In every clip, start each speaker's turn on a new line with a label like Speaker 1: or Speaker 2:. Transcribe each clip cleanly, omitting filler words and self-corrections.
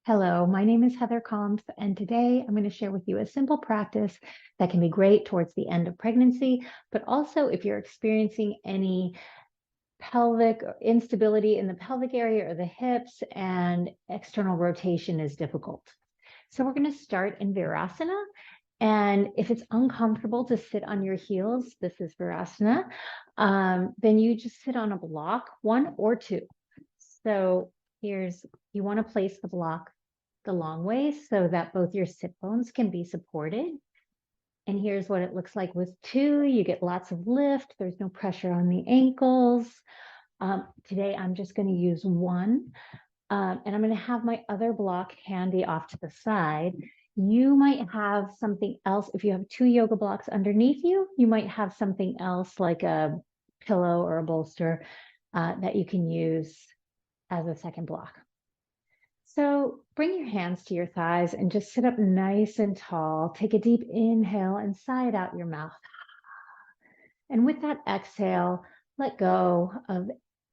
Speaker 1: Hello, my name is Heather Kampf, and today I'm going to share with you a simple practice that can be great towards the end of pregnancy, but also if you're experiencing any pelvic instability in the pelvic area or the hips and external rotation is difficult. So we're going to start in Virasana. And if it's uncomfortable to sit on your heels, this is Virasana, then you just sit on a block, one or two. So you want to place the block the long way so that both your sit bones can be supported. And here's what it looks like with two. You get lots of lift. There's no pressure on the ankles. Today, I'm just going to use one. And I'm going to have my other block handy off to the side. You might have something else. If you have two yoga blocks underneath you, you might have something else like a pillow or a bolster that you can use as a second block. So bring your hands to your thighs and just sit up nice and tall. Take a deep inhale and sigh it out your mouth. And with that exhale, let go of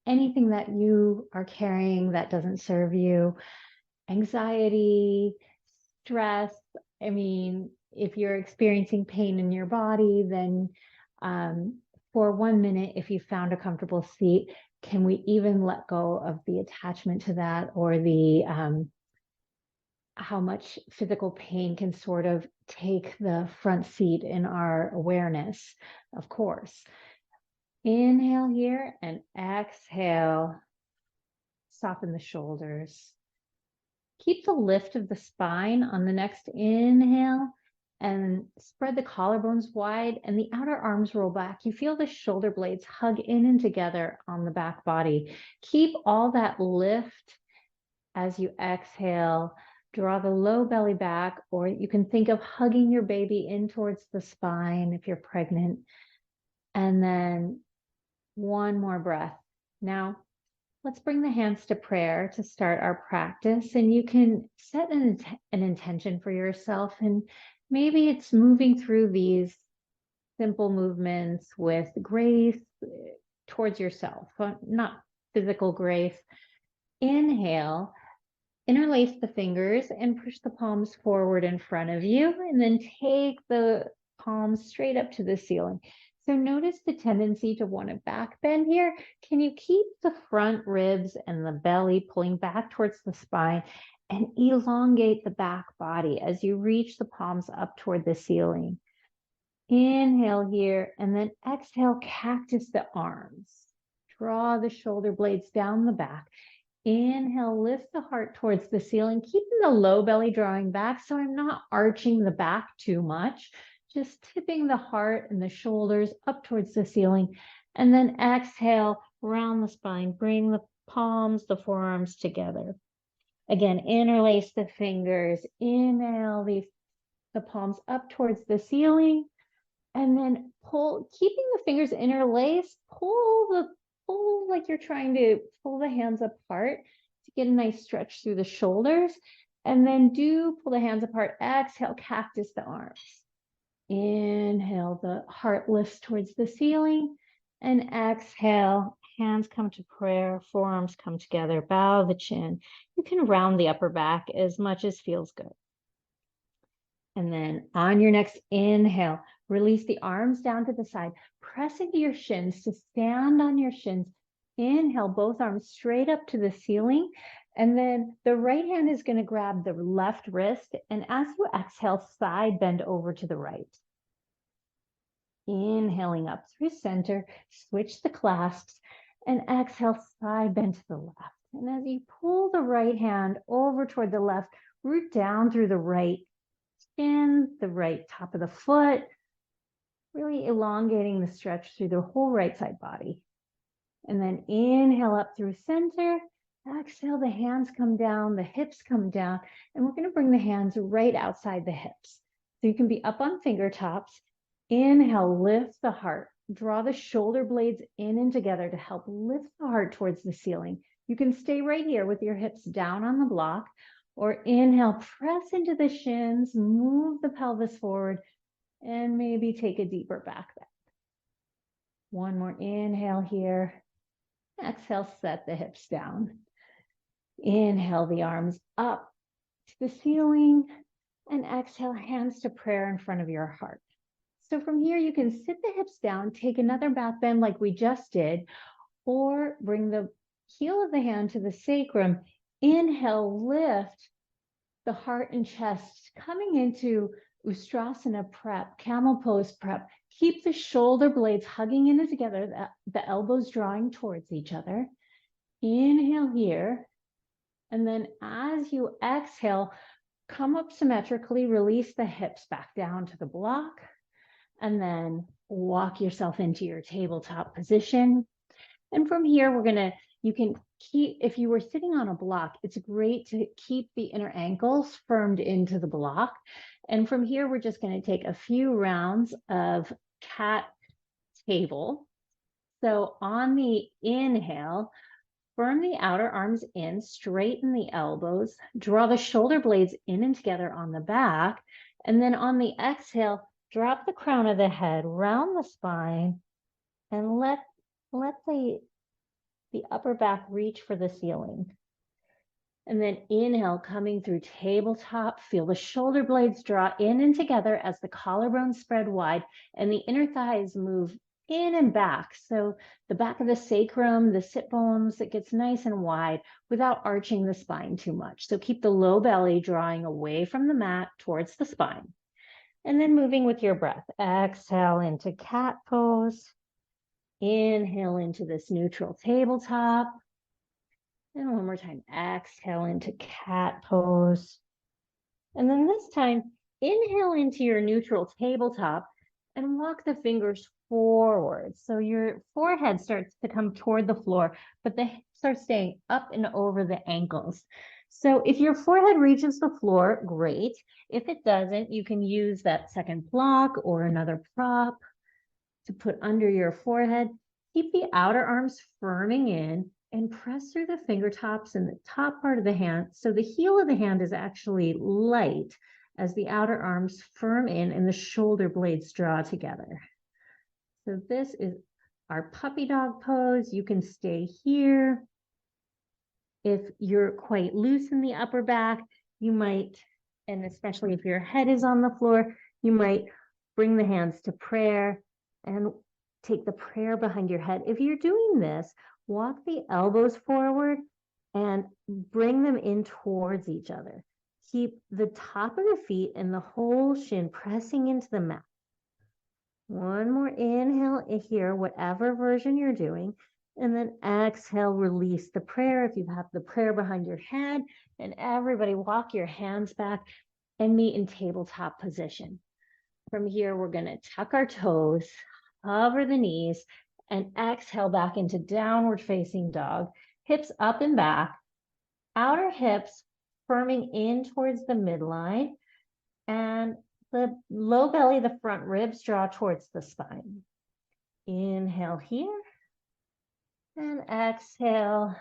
Speaker 1: anything that you are carrying that doesn't serve you. Anxiety, stress. I mean, if you're experiencing pain in your body, then for 1 minute, if you found a comfortable seat, can we even let go of the attachment to that, or the how much physical pain can sort of take the front seat in our awareness, of course. Inhale here and exhale. Soften the shoulders. Keep the lift of the spine on the next inhale and spread the collarbones wide and the outer arms roll back. You feel the shoulder blades hug in and together on the back body. Keep all that lift as you exhale. Draw the low belly back, or you can think of hugging your baby in towards the spine if you're pregnant. And then one more breath. Now, let's bring the hands to prayer to start our practice. And you can set an intention for yourself. And maybe it's moving through these simple movements with grace towards yourself, not physical grace. Inhale, interlace the fingers and push the palms forward in front of you. And then take the palms straight up to the ceiling. So notice the tendency to want to back bend here. Can you keep the front ribs and the belly pulling back towards the spine and elongate the back body as you reach the palms up toward the ceiling? Inhale here and then exhale, cactus the arms. Draw the shoulder blades down the back. Inhale, lift the heart towards the ceiling, keeping the low belly drawing back so I'm not arching the back too much. Just tipping the heart and the shoulders up towards the ceiling. And then exhale, round the spine, bring the palms, the forearms together. Again, interlace the fingers. Inhale, the palms up towards the ceiling. And then pull, keeping the fingers interlaced, pull like you're trying to pull the hands apart to get a nice stretch through the shoulders. And then pull the hands apart. Exhale, cactus the arms. Inhale, the heart lifts towards the ceiling, and exhale, hands come to prayer, forearms come together, bow the chin. You can round the upper back as much as feels good. And then on your next inhale, release the arms down to the side, press into your shins to stand on your shins. Inhale, both arms straight up to the ceiling. And then the right hand is going to grab the left wrist. And as you exhale, side bend over to the right. Inhaling up through center, switch the clasps, and exhale, side bend to the left. And as you pull the right hand over toward the left, root down through the right shin, the right top of the foot, really elongating the stretch through the whole right side body. And then inhale up through center. Exhale, the hands come down, the hips come down, and we're going to bring the hands right outside the hips. So you can be up on fingertops. Inhale, lift the heart. Draw the shoulder blades in and together to help lift the heart towards the ceiling. You can stay right here with your hips down on the block, or inhale, press into the shins, move the pelvis forward, and maybe take a deeper back bend. One more inhale here. Exhale, set the hips down. Inhale the arms up. to the ceiling, and exhale, hands to prayer in front of your heart. So from here, you can sit the hips down, take another back bend like we just did, or bring the heel of the hand to the sacrum. Inhale, lift the heart and chest, coming into Ustrasana prep, camel pose prep. Keep the shoulder blades hugging in together, the elbows drawing towards each other. Inhale here. And then as you exhale, come up symmetrically, release the hips back down to the block, and then walk yourself into your tabletop position. And from here, you can keep, if you were sitting on a block, it's great to keep the inner ankles firmed into the block. And from here, we're just going to take a few rounds of cat table. So on the inhale, firm the outer arms in, straighten the elbows, draw the shoulder blades in and together on the back. And then on the exhale, drop the crown of the head, round the spine, and let the upper back reach for the ceiling. And then inhale, coming through tabletop, feel the shoulder blades draw in and together as the collarbones spread wide and the inner thighs move in and back. So the back of the sacrum, the sit bones, it gets nice and wide without arching the spine too much. So keep the low belly drawing away from the mat towards the spine. And then moving with your breath, exhale into cat pose. Inhale into this neutral tabletop. And one more time, exhale into cat pose. And then this time, inhale into your neutral tabletop and walk the fingers forward. So your forehead starts to come toward the floor, but the hips are staying up and over the ankles. So if your forehead reaches the floor, great. If it doesn't, you can use that second block or another prop to put under your forehead. Keep the outer arms firming in and press through the fingertips and the top part of the hand. So the heel of the hand is actually light as the outer arms firm in and the shoulder blades draw together. So this is our puppy dog pose. You can stay here. If you're quite loose in the upper back, you might, and especially if your head is on the floor, you might bring the hands to prayer and take the prayer behind your head. If you're doing this, walk the elbows forward and bring them in towards each other. Keep the top of the feet and the whole shin pressing into the mat. One more inhale here, whatever version you're doing, and then exhale, release the prayer. If you have the prayer behind your head, and everybody walk your hands back and meet in tabletop position. From here, we're going to tuck our toes, hover the knees, and exhale back into downward facing dog. Hips up and back, outer hips firming in towards the midline, and the low belly, the front ribs draw towards the spine. Inhale here, and exhale,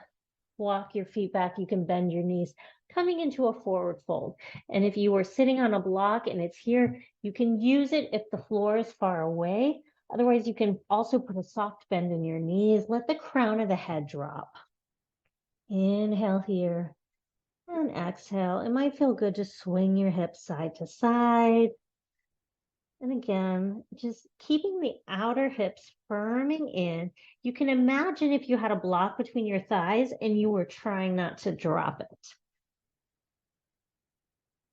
Speaker 1: walk your feet back. You can bend your knees, coming into a forward fold. And if you are sitting on a block and it's here, you can use it if the floor is far away. Otherwise, you can also put a soft bend in your knees. Let the crown of the head drop. Inhale here and exhale. It might feel good to swing your hips side to side. And again, just keeping the outer hips firming in. You can imagine if you had a block between your thighs and you were trying not to drop it.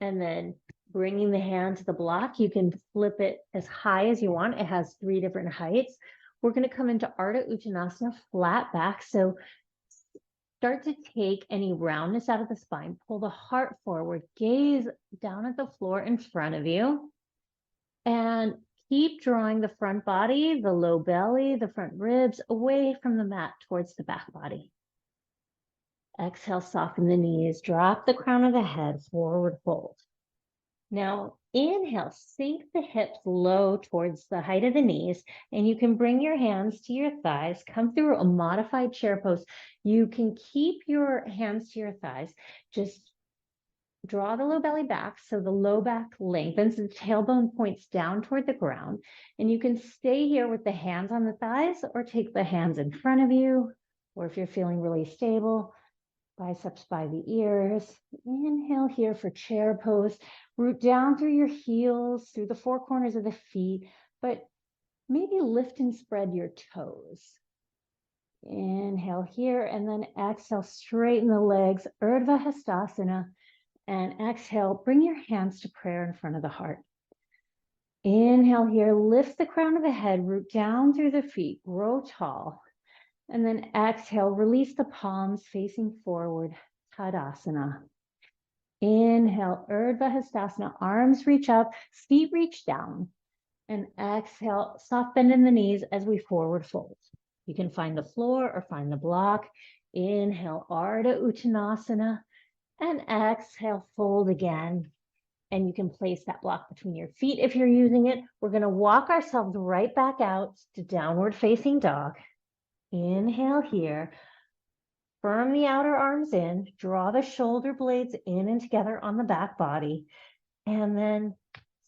Speaker 1: And then bringing the hand to the block, you can flip it as high as you want. It has 3 different heights. We're going to come into Ardha Uttanasana, flat back. So start to take any roundness out of the spine. Pull the heart forward. Gaze down at the floor in front of you. And keep drawing the front body, the low belly, the front ribs away from the mat towards the back body. Exhale, soften the knees. Drop the crown of the head, forward fold. Now, inhale, sink the hips low towards the height of the knees, and you can bring your hands to your thighs, come through a modified chair pose. You can keep your hands to your thighs. Just draw the low belly back so the low back lengthens, the tailbone points down toward the ground, and you can stay here with the hands on the thighs or take the hands in front of you, or if you're feeling really stable, biceps by the ears. Inhale here for chair pose. Root down through your heels, through the four corners of the feet, but maybe lift and spread your toes. Inhale here, and then exhale, straighten the legs, Urdhva Hastasana, and exhale, bring your hands to prayer in front of the heart. Inhale here, lift the crown of the head, root down through the feet, grow tall. And then exhale, release the palms facing forward, Tadasana. Inhale, Urdhva Hastasana, arms reach up, feet reach down. And exhale, soft bend in the knees as we forward fold. You can find the floor or find the block. Inhale, Ardha Uttanasana, and exhale, fold again. And you can place that block between your feet if you're using it. We're going to walk ourselves right back out to downward facing dog. Inhale here. Firm the outer arms in. Draw the shoulder blades in and together on the back body. And then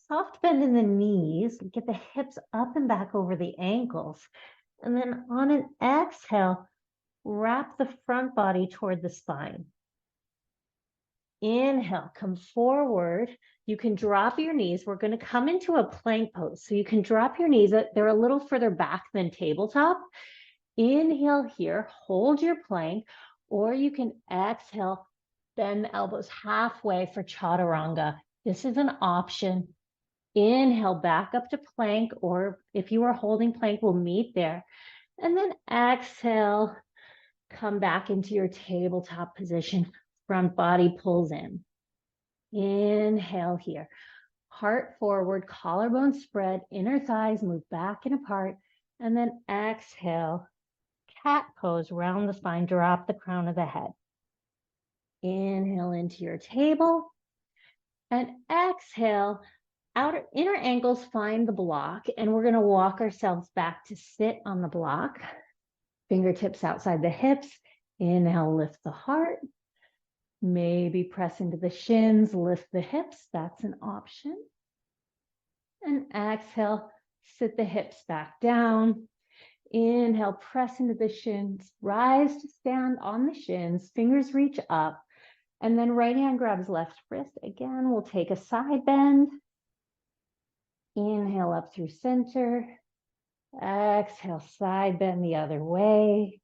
Speaker 1: soft bend in the knees. Get the hips up and back over the ankles. And then on an exhale, wrap the front body toward the spine. Inhale, come forward. You can drop your knees. We're going to come into a plank pose. So you can drop your knees. They're a little further back than tabletop. Inhale here, hold your plank, or you can exhale, bend the elbows halfway for chaturanga. This is an option. Inhale, back up to plank, or if you are holding plank, we'll meet there. And then exhale, come back into your tabletop position. Front body pulls in. Inhale here. Heart forward, collarbone spread, inner thighs move back and apart. And then exhale, cat pose, round the spine, drop the crown of the head. Inhale into your table. And exhale, inner ankles find the block. And we're going to walk ourselves back to sit on the block. Fingertips outside the hips. Inhale, lift the heart. Maybe press into the shins, lift the hips. That's an option. And exhale, sit the hips back down. Inhale, press into the shins. Rise to stand on the shins. Fingers reach up. And then right hand grabs left wrist. Again, we'll take a side bend. Inhale up through center. Exhale, side bend the other way.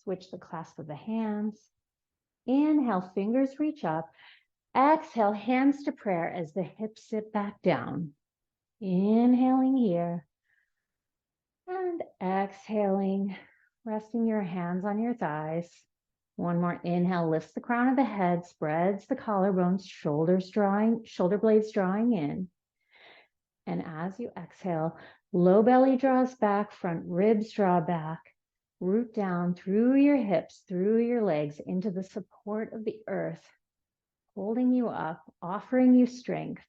Speaker 1: Switch the clasp of the hands. Inhale, fingers reach up. Exhale, hands to prayer as the hips sit back down. Inhaling here. And exhaling, resting your hands on your thighs. One more inhale, lifts the crown of the head, spreads the collarbones, shoulder blades drawing in. And as you exhale, low belly draws back, front ribs draw back. Root down through your hips, through your legs, into the support of the earth, holding you up, offering you strength.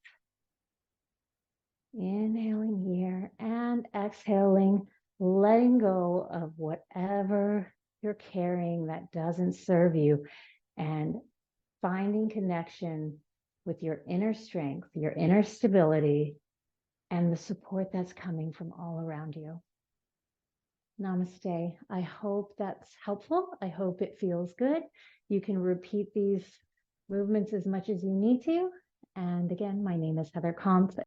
Speaker 1: Inhaling here and exhaling, letting go of whatever you're carrying that doesn't serve you, and finding connection with your inner strength, your inner stability, and the support that's coming from all around you. Namaste. I hope that's helpful. I hope it feels good. You can repeat these movements as much as you need to. And again, my name is Heather Kampf.